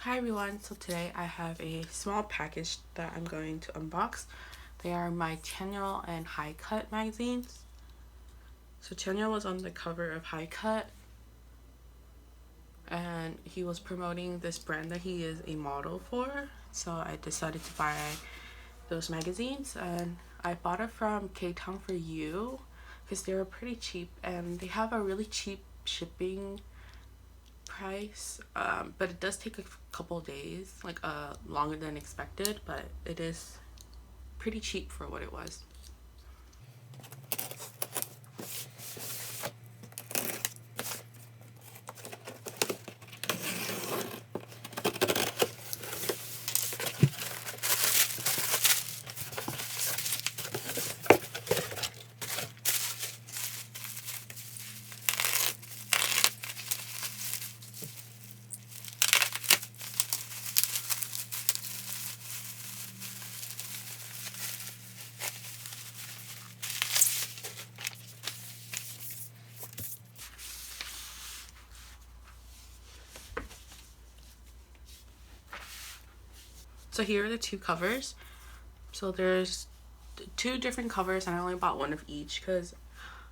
Hi everyone, so today I have a small package that I'm going to unbox. They are my Chanyeol and HIGHCUT magazines. So Chanyeol was on the cover of HIGHCUT and he was promoting this brand that he is a model for. So I decided to buy those magazines and I bought it from K-Town for You because they were pretty cheap and they have a really cheap shipping price, but it does take a couple days, like longer than expected, but it is pretty cheap for what it was. So here are the two covers. So there's two different covers and I only bought one of each because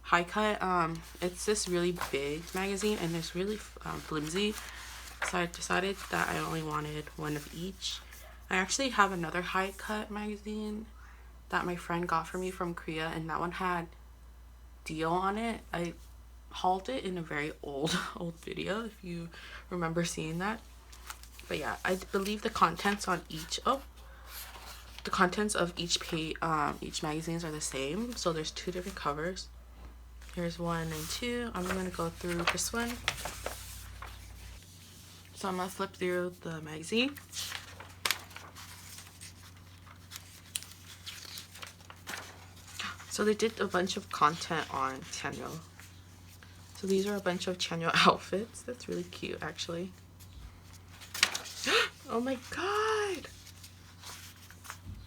HIGHCUT, it's this really big magazine and it's really flimsy, so I decided that I only wanted one of each. I actually have another HIGHCUT magazine that my friend got for me from Korea and that one had deal on it. I hauled it in a very old video if you remember seeing that. But yeah, I believe the contents on each the contents of each page, each magazines are the same. So there's two different covers. Here's 1 and 2. I'm gonna go through this one. So I'm gonna flip through the magazine. So they did a bunch of content on Chanyeol. So these are a bunch of Chanyeol outfits. That's really cute, actually. Oh my god!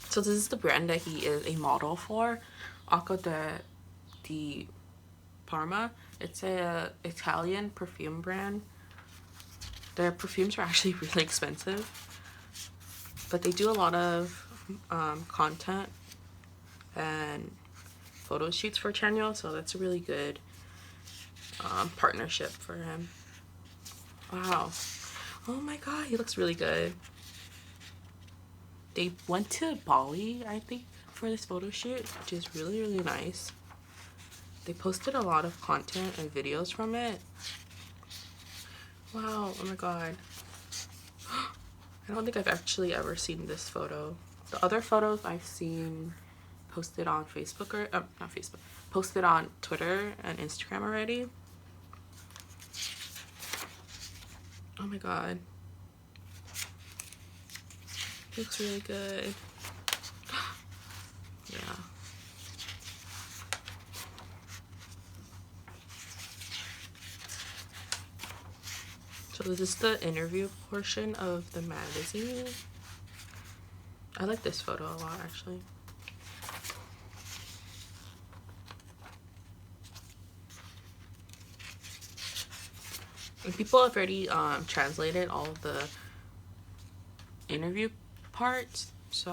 So this is the brand that he is a model for, Acqua di Parma. It's a Italian perfume brand. Their perfumes are actually really expensive, but they do a lot of content and photo shoots for Chanyeol, so that's a really good partnership for him. Wow. Oh my god, he looks really good. They went to Bali, I think, for this photo shoot, which is really, really nice. They posted a lot of content and videos from it. Wow, oh my god. I don't think I've actually ever seen this photo. The other photos I've seen posted on Facebook or not Facebook, posted on Twitter and Instagram already. Oh my god. Looks really good. Yeah. So this is the interview portion of the magazine. I like this photo a lot, actually. And people have already translated all of the interview parts, so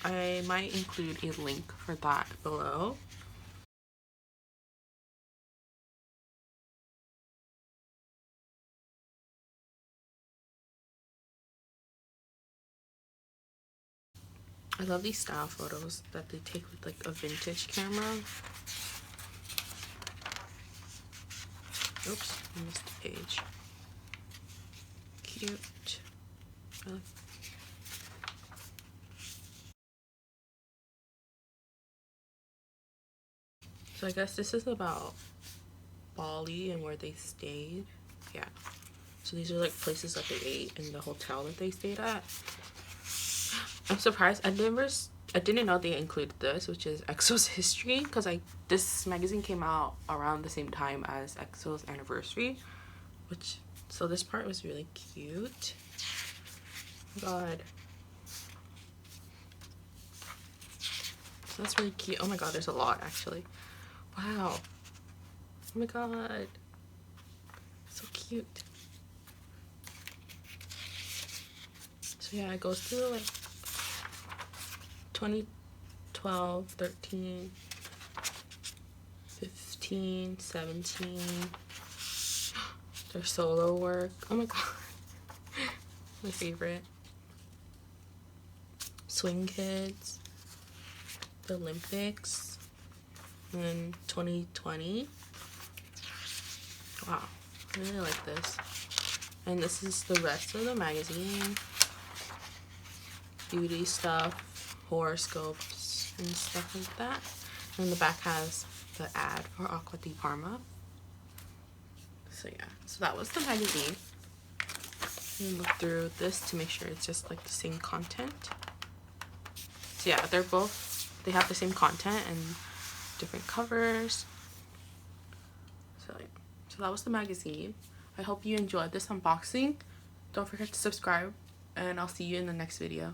I might include a link for that below. I love these style photos that they take with like a vintage camera. Oops, I missed the page. Cute. So I guess this is about Bali and where they stayed. Yeah. So these are like places that they ate in the hotel that they stayed at. I'm surprised. I didn't know they included this, which is EXO's history, because this magazine came out around the same time as EXO's anniversary, so this part was really cute. God. So that's really cute. Oh my god, there's a lot actually. Wow. Oh my god. So cute. So yeah, it goes through like 2012, 13, 15, 17. Their solo work. Oh my god. My favorite. Swing Kids. The Olympics. And then 2020. Wow. I really like this. And this is the rest of the magazine. Beauty stuff, horoscopes, and stuff like that. And the back has the ad for Aqua di Parma. So yeah, so that was the magazine. And look through this to make sure it's just like the same content. So yeah, they have the same content and different covers. So yeah, so that was the magazine. I hope you enjoyed this unboxing. Don't forget to subscribe, and I'll see you in the next video.